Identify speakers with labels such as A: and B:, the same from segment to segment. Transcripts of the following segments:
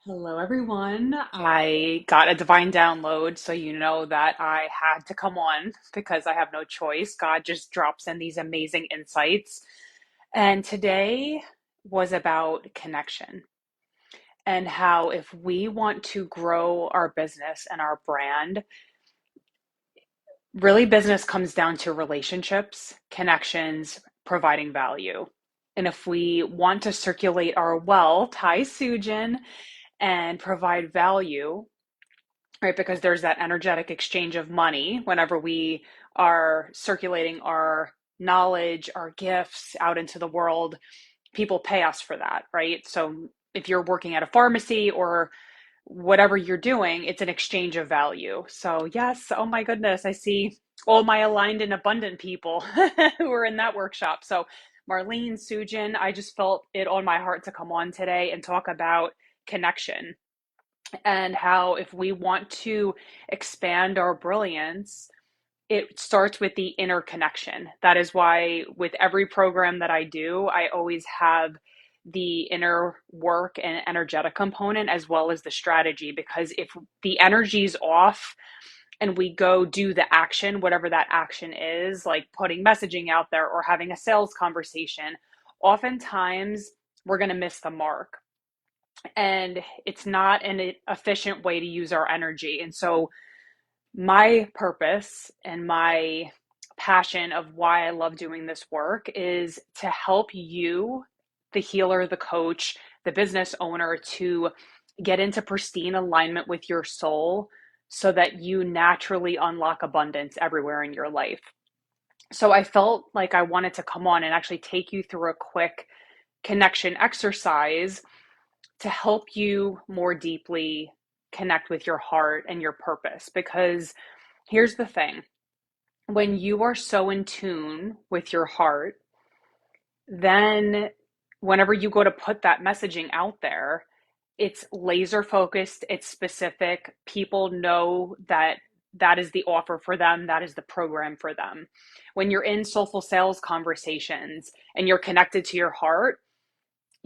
A: Hello, everyone. I got a divine download, so you know that I had to come on because I have no choice. God just drops in these amazing insights. And today was about connection and how if we want to grow our business and our brand, really business comes down to relationships, connections, providing value. And if we want to circulate our wealth, hi, Sujin, and provide value, right? Because there's that energetic exchange of money whenever we are circulating our knowledge, our gifts out into the world. People pay us for that, right? So if you're working at a pharmacy or whatever you're doing, it's an exchange of value. So, yes, oh my goodness, I see all my aligned and abundant people who are in that workshop. So, Marlene, Sujin, I just felt it on my heart to come on today and talk about connection and how if we want to expand our brilliance, it starts with the inner connection. That is why with every program that I do, I always have the inner work and energetic component as well as the strategy, because if the energy's off and we go do the action, whatever that action is, like putting messaging out there or having a sales conversation, oftentimes we're going to miss the mark, and it's not an efficient way to use our energy. And so my purpose and my passion of why I love doing this work is to help you, the healer, the coach, the business owner, to get into pristine alignment with your soul so that you naturally unlock abundance everywhere in your life. So I felt like I wanted to come on and actually take you through a quick connection exercise to help you more deeply connect with your heart and your purpose. Because here's the thing, when you are so in tune with your heart, then whenever you go to put that messaging out there, it's laser focused, it's specific. People know that that is the offer for them, that is the program for them. When you're in soulful sales conversations and you're connected to your heart,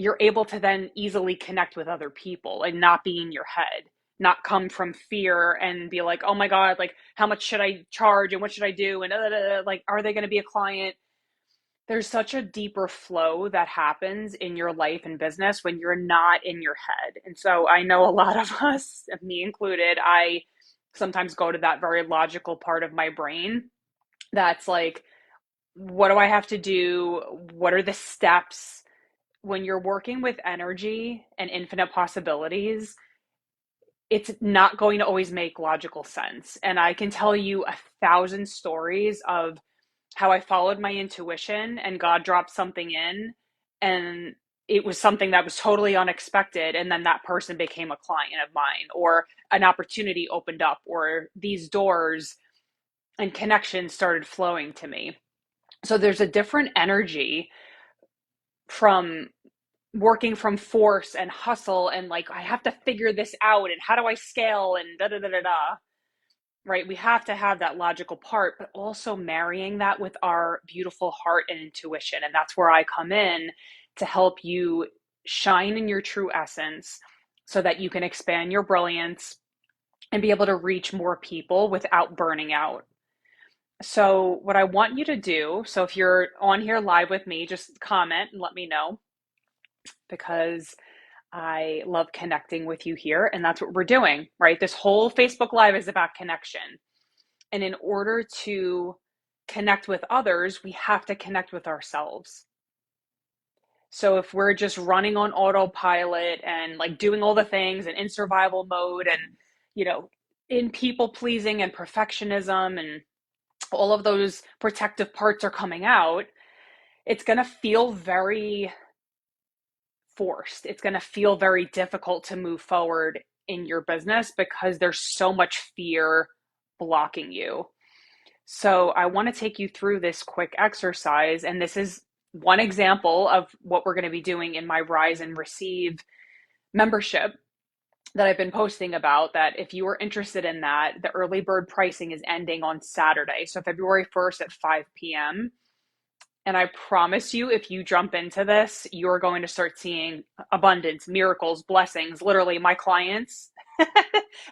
A: you're able to then easily connect with other people and not be in your head, not come from fear and be like, oh my God, like, how much should I charge and what should I do? And like, are they going to be a client? There's such a deeper flow that happens in your life and business when you're not in your head. And so I know a lot of us, me included, I sometimes go to that very logical part of my brain that's like, what do I have to do? What are the steps? When you're working with energy and infinite possibilities, it's not going to always make logical sense. And I can tell you 1,000 stories of how I followed my intuition and God dropped something in, and it was something that was totally unexpected. And then that person became a client of mine, or an opportunity opened up, or these doors and connections started flowing to me. So there's a different energy from working from force and hustle and like, I have to figure this out and how do I scale and da da da da da, right? We have to have that logical part, but also marrying that with our beautiful heart and intuition. And that's where I come in to help you shine in your true essence so that you can expand your brilliance and be able to reach more people without burning out. So, what I want you to do, so if you're on here live with me, just comment and let me know, because I love connecting with you here. And that's what we're doing, right? This whole Facebook Live is about connection. And in order to connect with others, we have to connect with ourselves. So if we're just running on autopilot and like doing all the things and in survival mode and, you know, in people pleasing and perfectionism and all of those protective parts are coming out, it's going to feel very forced. It's going to feel very difficult to move forward in your business because there's so much fear blocking you. So I want to take you through this quick exercise. And this is one example of what we're going to be doing in my Rise and Receive membership that I've been posting about. That if you are interested in that, the early bird pricing is ending on Saturday. So February 1st at 5 p.m. And I promise you, if you jump into this, you're going to start seeing abundance, miracles, blessings. Literally, my clients,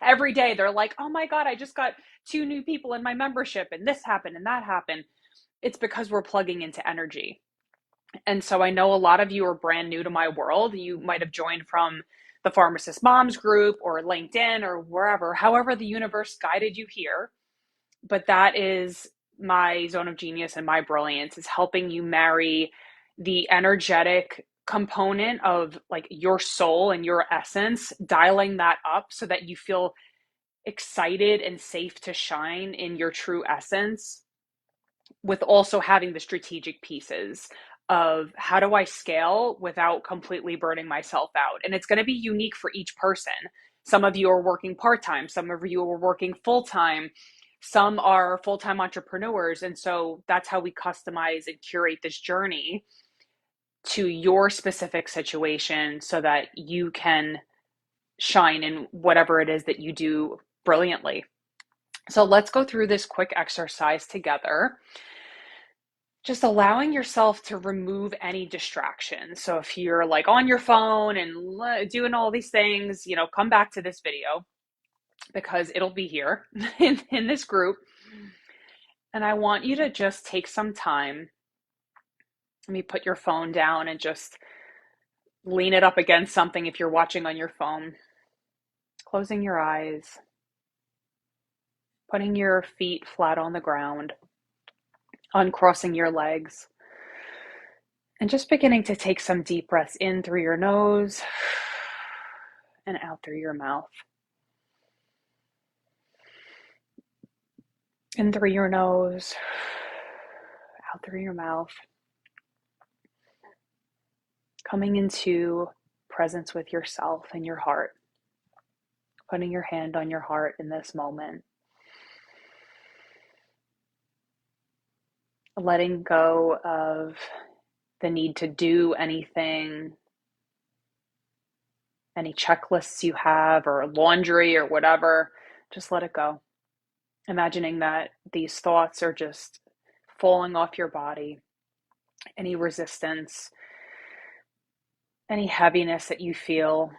A: every day, they're like, oh my God, I just got 2 new people in my membership, and this happened and that happened. It's because we're plugging into energy. And so I know a lot of you are brand new to my world. You might have joined from the Pharmacist Moms group or LinkedIn or wherever, however the universe guided you here. But that is my zone of genius and my brilliance, is helping you marry the energetic component of like your soul and your essence, dialing that up so that you feel excited and safe to shine in your true essence, with also having the strategic pieces of how do I scale without completely burning myself out. And it's going to be unique for each person. Some of you are working part-time, some of you are working full-time, some are full-time entrepreneurs. And so that's how we customize and curate this journey to your specific situation so that you can shine in whatever it is that you do brilliantly. So let's go through this quick exercise together. Just allowing yourself to remove any distractions. So if you're like on your phone and doing all these things, come back to this video because it'll be here in this group. And I want you to just take some time. Let me put your phone down and just lean it up against something if you're watching on your phone. Closing your eyes, putting your feet flat on the ground, uncrossing your legs, and just beginning to take some deep breaths in through your nose and out through your mouth. In through your nose, out through your mouth. Coming into presence with yourself and your heart. Putting your hand on your heart in this moment. Letting go of the need to do anything, any checklists you have or laundry or whatever. Just let it go. Imagining that these thoughts are just falling off your body. Any resistance, any heaviness that you feel,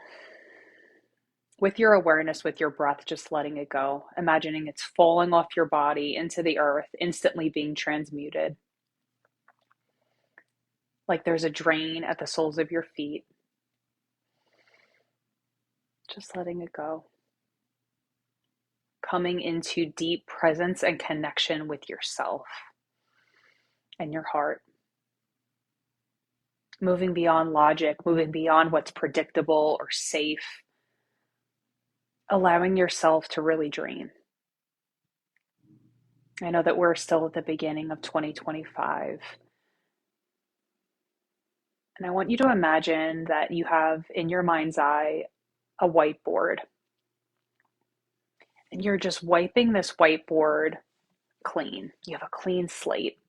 A: with your awareness, with your breath, just letting it go. Imagining it's falling off your body into the earth, instantly being transmuted. Like there's a drain at the soles of your feet. Just letting it go. Coming into deep presence and connection with yourself and your heart. Moving beyond logic, moving beyond what's predictable or safe. Allowing yourself to really dream. I know that we're still at the beginning of 2025. And I want you to imagine that you have in your mind's eye a whiteboard. And you're just wiping this whiteboard clean. You have a clean slate.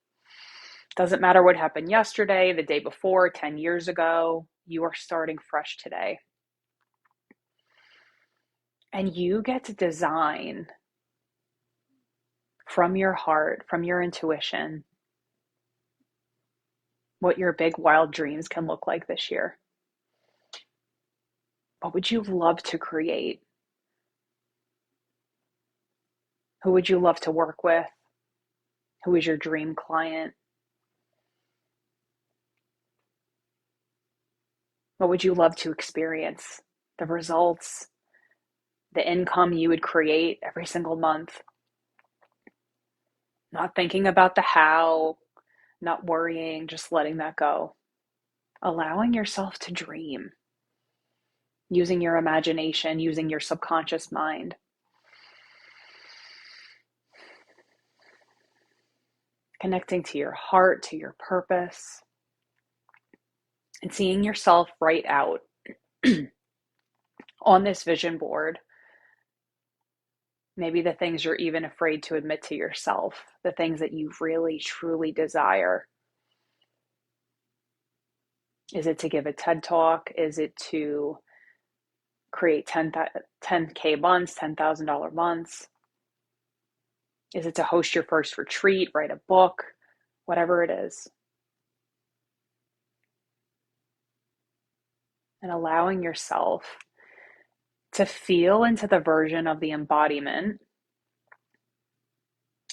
A: Doesn't matter what happened yesterday, the day before, 10 years ago, you are starting fresh today. And you get to design from your heart, from your intuition, what your big wild dreams can look like this year. What would you love to create? Who would you love to work with? Who is your dream client? What would you love to experience? The results, the income you would create every single month. Not thinking about the how, not worrying, just letting that go. Allowing yourself to dream. Using your imagination, using your subconscious mind. Connecting to your heart, to your purpose. And seeing yourself write out on this vision board, maybe the things you're even afraid to admit to yourself, the things that you really, truly desire. Is it to give a TED Talk? Is it to create 10K months, $10,000 months? Is it to host your first retreat, write a book, whatever it is? and allowing yourself to feel into the version of the embodiment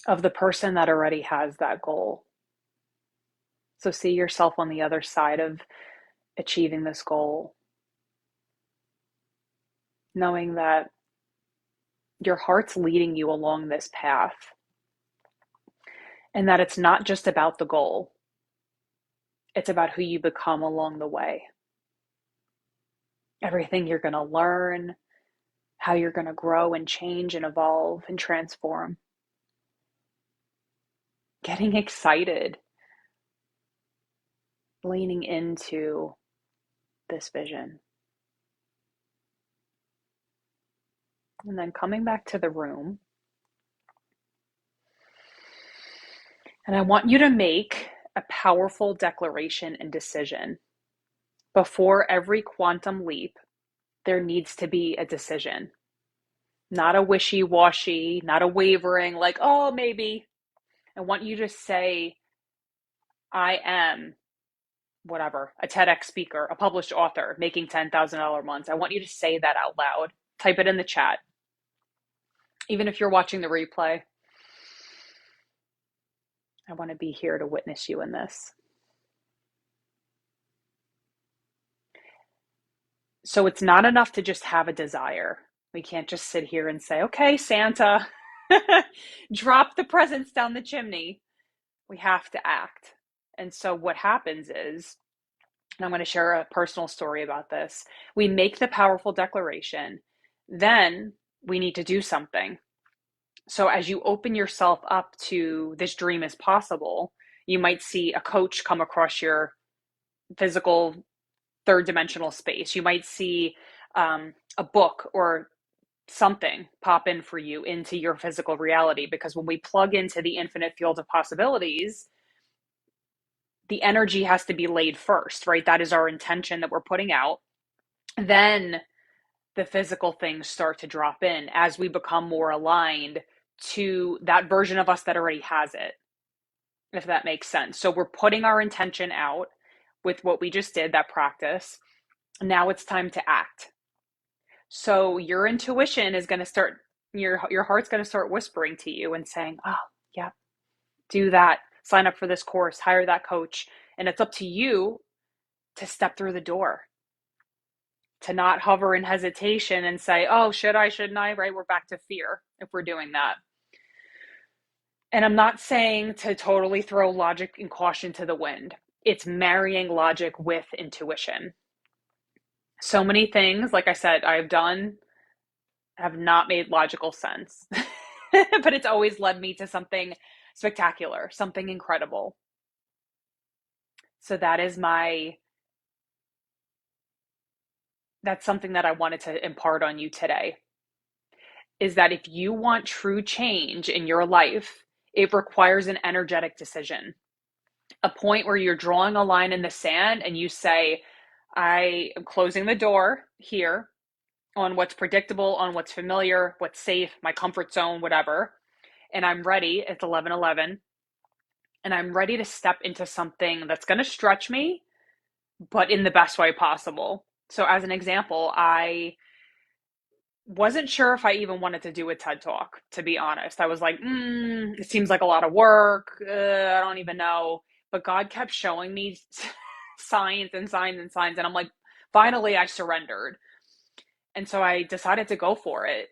A: of the person that already has that goal. So see yourself on the other side of achieving this goal, knowing that your heart's leading you along this path and that it's not just about the goal, it's about who you become along the way. Everything you're going to learn, how you're going to grow and change and evolve and transform. Getting excited, leaning into this vision. And then coming back to the room. And I want you to make a powerful declaration and decision. Before every quantum leap, there needs to be a decision, not a wishy-washy, not a wavering, like, oh, maybe. I want you to say, I am whatever, a TEDx speaker, a published author making $10,000 months. I want you to say that out loud. Type it in the chat. Even if you're watching the replay, I want to be here to witness you in this. So it's not enough to just have a desire. We can't just sit here and say, okay, Santa, drop the presents down the chimney. We have to act. And so what happens is, and I'm going to share a personal story about this. We make the powerful declaration, then we need to do something. So as you open yourself up to this dream is possible, you might see a coach come across your physical third dimensional space. You might see a book or something pop in for you into your physical reality, because when we plug into the infinite field of possibilities, the energy has to be laid first, right? That is our intention that we're putting out. Then the physical things start to drop in as we become more aligned to that version of us that already has it, if that makes sense. So we're putting our intention out with what we just did, that practice. Now it's time to act. So your intuition is going to start, your heart's going to start whispering to you and saying, oh, yeah, do that. Sign up for this course, hire that coach. And it's up to you to step through the door, to not hover in hesitation and say, oh, should I, shouldn't I, right? We're back to fear if we're doing that. And I'm not saying to totally throw logic and caution to the wind. It's marrying logic with intuition. So many things, like I said, I've done have not made logical sense, but it's always led me to something spectacular, something incredible. So that's something that I wanted to impart on you today, is that if you want true change in your life, it requires an energetic decision, a point where you're drawing a line in the sand and you say, I am closing the door here on what's predictable, on what's familiar, what's safe, my comfort zone, whatever. And I'm ready. It's 11:11. And I'm ready to step into something that's going to stretch me, but in the best way possible. So as an example, I wasn't sure if I even wanted to do a TED Talk, to be honest. I was like, it seems like a lot of work. I don't even know. But God kept showing me signs and signs and signs. And I'm like, finally, I surrendered. And so I decided to go for it.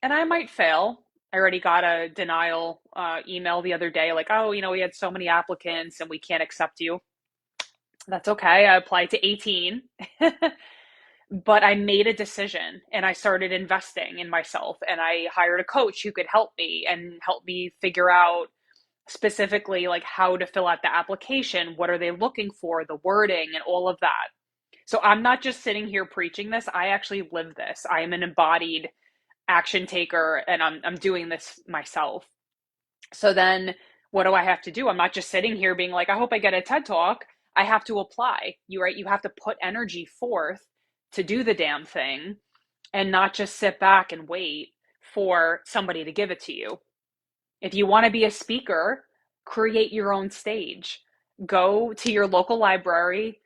A: And I might fail. I already got a denial email the other day, like, oh, we had so many applicants and we can't accept you. That's okay. I applied to 18. But I made a decision and I started investing in myself, and I hired a coach who could help me and help me figure out specifically like how to fill out the application, what are they looking for, the wording and all of that. So I'm not just sitting here preaching this. I actually live this. I am an embodied action taker, and I'm doing this myself. So then what do I have to do? I'm not just sitting here being like, I hope I get a TED Talk. I have to apply. You have to put energy forth to do the damn thing and not just sit back and wait for somebody to give it to you. If you want to be a speaker, create your own stage. Go to your local library,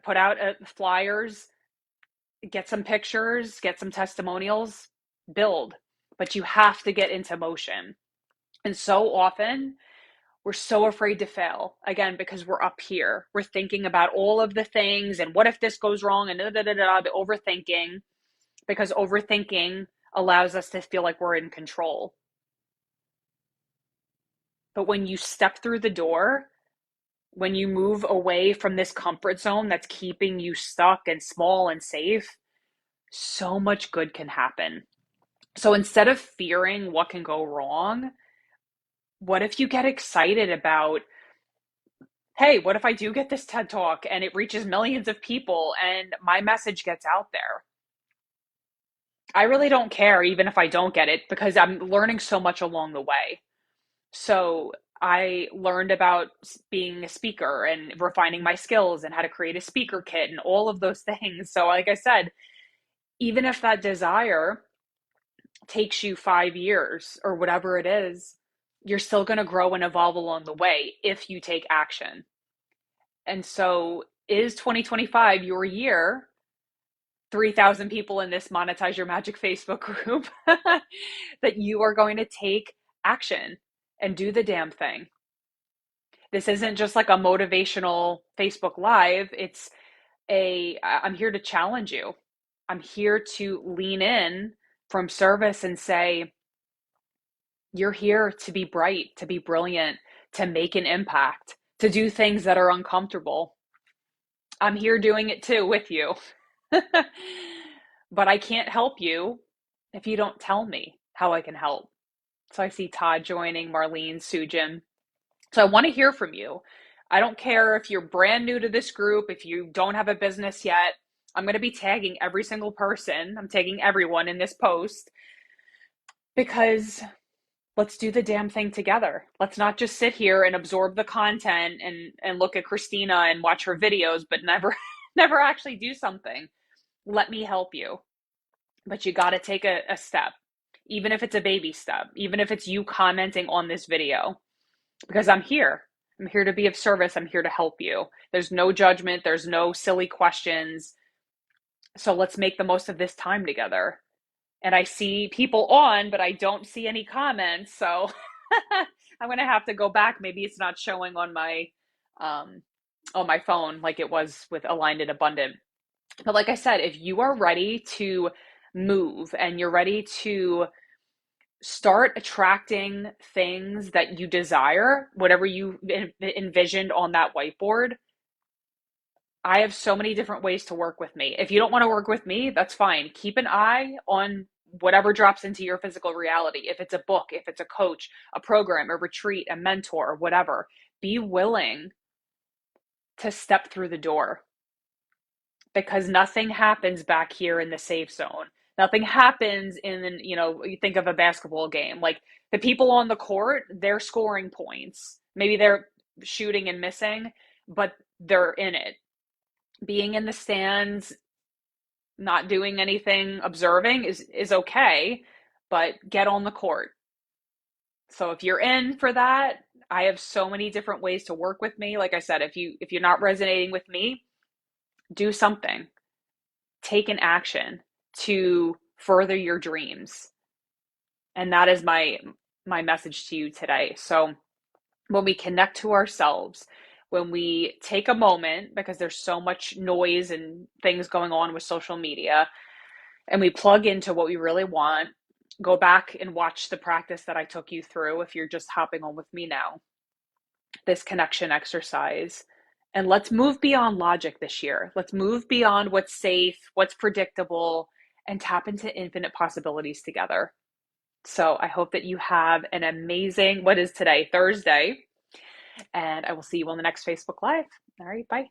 A: put out flyers, get some pictures, get some testimonials, build. But you have to get into motion. And so often we're so afraid to fail, again, because we're up here. We're thinking about all of the things and what if this goes wrong and the overthinking, because overthinking allows us to feel like we're in control. But when you step through the door, when you move away from this comfort zone that's keeping you stuck and small and safe, so much good can happen. So instead of fearing what can go wrong, what if you get excited about, hey, what if I do get this TED Talk and it reaches millions of people and my message gets out there? I really don't care even if I don't get it, because I'm learning so much along the way. So I learned about being a speaker and refining my skills and how to create a speaker kit and all of those things. So, like I said, even if that desire takes you 5 years or whatever it is, you're still going to grow and evolve along the way if you take action. And so, is 2025 your year? 3,000 people in this Monetize Your Magic Facebook group that you are going to take action and do the damn thing. This isn't just like a motivational Facebook Live. I'm here to challenge you. I'm here to lean in from service and say, you're here to be bright, to be brilliant, to make an impact, to do things that are uncomfortable. I'm here doing it too with you. But I can't help you if you don't tell me how I can help. So I see Todd joining, Marlene, Sujin. So I want to hear from you. I don't care if you're brand new to this group, if you don't have a business yet. I'm going to be tagging every single person. I'm tagging everyone in this post, because let's do the damn thing together. Let's not just sit here and absorb the content and look at Christina and watch her videos, but never never actually do something. Let me help you. But you got to take a step, even if it's a baby step, even if it's you commenting on this video, because I'm here. I'm here to be of service. I'm here to help you. There's no judgment. There's no silly questions. So let's make the most of this time together. And I see people on, but I don't see any comments. So I'm going to have to go back. Maybe it's not showing um, on my phone like it was with Aligned and Abundant. But like I said, if you are ready to move and you're ready to start attracting things that you desire, whatever you envisioned on that whiteboard, I have so many different ways to work with me. If you don't want to work with me, that's fine. Keep an eye on whatever drops into your physical reality. If it's a book, if it's a coach, a program, a retreat, a mentor, whatever, be willing to step through the door, because nothing happens back here in the safe zone. Nothing happens you think of a basketball game. Like, the people on the court, they're scoring points. Maybe they're shooting and missing, but they're in it. Being in the stands, not doing anything, observing is okay, but get on the court. So if you're in for that, I have so many different ways to work with me. Like I said, if you're not resonating with me, do something. Take an action to further your dreams. And that is my message to you today. So when we connect to ourselves, when we take a moment, because there's so much noise and things going on with social media, and we plug into what we really want, go back and watch the practice that I took you through if you're just hopping on with me now, this connection exercise. And let's move beyond logic this year. Let's move beyond what's safe, what's predictable, and tap into infinite possibilities together. So I hope that you have an amazing, what is today? Thursday. And I will see you on the next Facebook Live. All right, bye.